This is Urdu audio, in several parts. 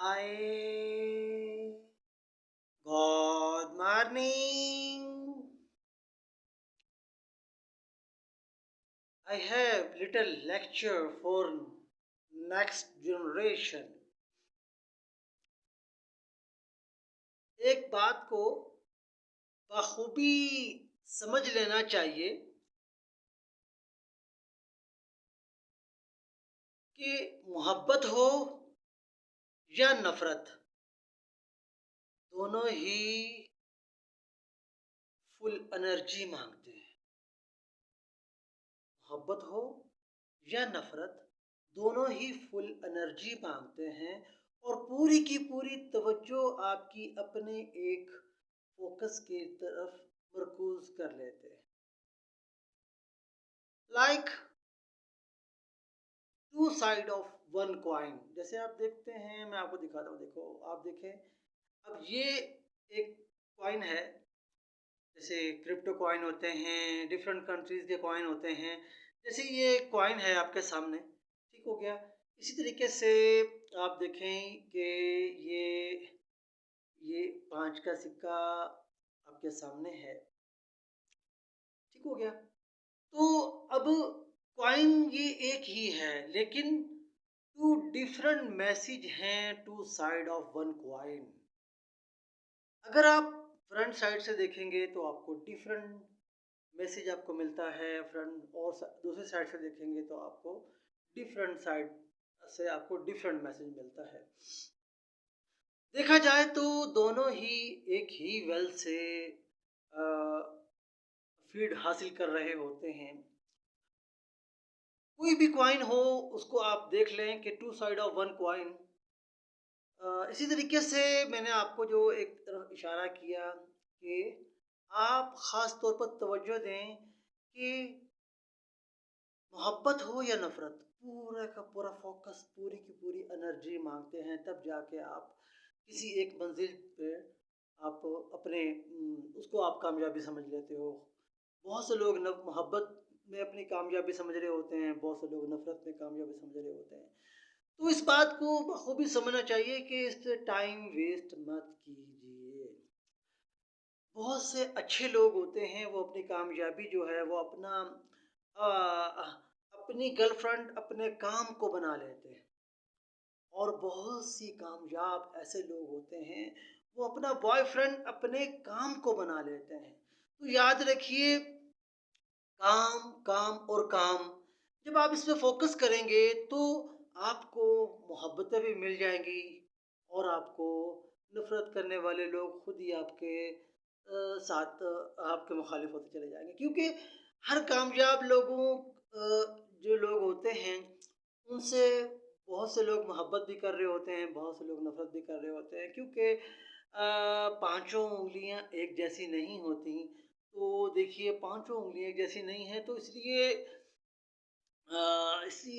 I Good morning. I have little lecture for next generation. ایک بات کو بخوبی سمجھ لینا چاہیے کہ محبت ہو یا نفرت دونوں ہی فل انرجی مانگتے ہیں. محبت ہو یا نفرت دونوں ہی فل انرجی مانگتے ہیں اور پوری کی پوری توجہ آپ کی اپنے ایک فوکس کی طرف مرکوز کر لیتے ہیں. Like two side of one coin. جیسے آپ دیکھتے ہیں، میں آپ کو دکھاتا ہوں. دیکھو، آپ دیکھیں، اب یہ ایک کوائن ہے. جیسے کرپٹو کوائن ہوتے ہیں، ڈفرینٹ کنٹریز کے کوائن ہوتے ہیں. جیسے یہ کوائن ہے آپ کے سامنے، ٹھیک ہو گیا. اسی طریقے سے آپ دیکھیں کہ یہ 5 کا سکہ آپ کے سامنے ہے، ٹھیک ہو گیا. تو اب کوائن یہ ایک ہی ہے، لیکن ٹو ڈفرینٹ میسج ہیں two side of one coin. اگر آپ فرنٹ سائڈ سے دیکھیں گے تو آپ کو ڈفرینٹ میسج آپ کو ملتا ہے، فرنٹ اور دوسری سائڈ سے دیکھیں گے تو آپ کو ڈفرینٹ سائڈ سے آپ کو ڈفرینٹ میسج ملتا ہے. دیکھا جائے تو دونوں ہی ایک ہی ویل سے فیڈ حاصل کر رہے ہوتے ہیں. کوئی بھی کوائن ہو اس کو آپ دیکھ لیں کہ two side of one coin. اسی طریقے سے میں نے آپ کو جو ایک طرف اشارہ کیا کہ آپ خاص طور پر توجہ دیں کہ محبت ہو یا نفرت پورا کا پورا فوکس، پوری کی پوری انرجی مانگتے ہیں. تب جا کے آپ کسی ایک منزل پہ آپ اپنے اس کو آپ کامیابی سمجھ لیتے ہو. بہت سے لوگ محبت میں اپنی کامیابی سمجھ رہے ہوتے ہیں، بہت سے لوگ نفرت میں کامیابی سمجھ رہے ہوتے ہیں. تو اس بات کو بخوبی سمجھنا چاہیے کہ اس سے ٹائم ویسٹ مت کیجیے. بہت سے اچھے لوگ ہوتے ہیں، وہ اپنی کامیابی جو ہے وہ اپنی گرل فرینڈ اپنے کام کو بنا لیتے ہیں. اور بہت سی کامیاب ایسے لوگ ہوتے ہیں وہ اپنا بوائے فرینڈ اپنے کام کو بنا لیتے ہیں. تو یاد رکھیے، کام کام اور کام. جب آپ اس پہ فوکس کریں گے تو آپ کو محبتیں بھی مل جائیں گی اور آپ کو نفرت کرنے والے لوگ خود ہی آپ کے ساتھ آپ کے مخالف ہوتے چلے جائیں گے. کیونکہ ہر کامیاب لوگوں جو لوگ ہوتے ہیں ان سے بہت سے لوگ محبت بھی کر رہے ہوتے ہیں، بہت سے لوگ نفرت بھی کر رہے ہوتے ہیں. کیونکہ پانچوں انگلیاں ایک جیسی نہیں ہوتی. تو دیکھیے، پانچوں انگلیاں ایک جیسی نہیں ہیں، تو اس لیے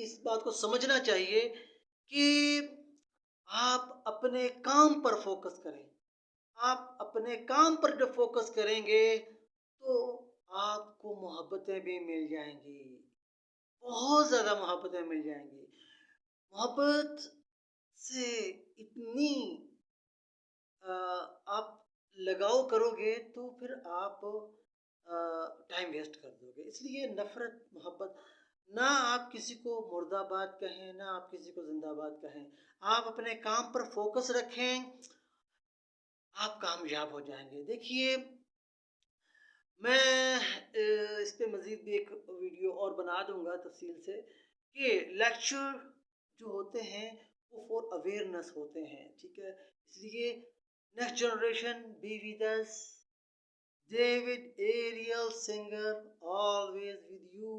اس بات کو سمجھنا چاہیے کہ آپ اپنے کام پر فوکس کریں. آپ اپنے کام پر جب فوکس کریں گے تو آپ کو محبتیں بھی مل جائیں گی، بہت زیادہ محبتیں مل جائیں گی. محبت سے اتنی آپ لگاؤ کرو گے تو پھر آپ ٹائم ویسٹ کر دو گے. اس لیے نفرت محبت، نہ آپ کسی کو مردہ باد کہیں، نہ آپ کسی کو زندہ باد کہیں. آپ اپنے کام پر فوکس رکھیں، آپ کامیاب ہو جائیں گے. دیکھیے، میں اس پہ مزید بھی ایک ویڈیو اور بنا دوں گا تفصیل سے کہ لیکچر جو ہوتے ہیں وہ فور اویئرنیس ہوتے ہیں، ٹھیک ہے. اس لیے next generation be with us. David Ariel Singer always with you.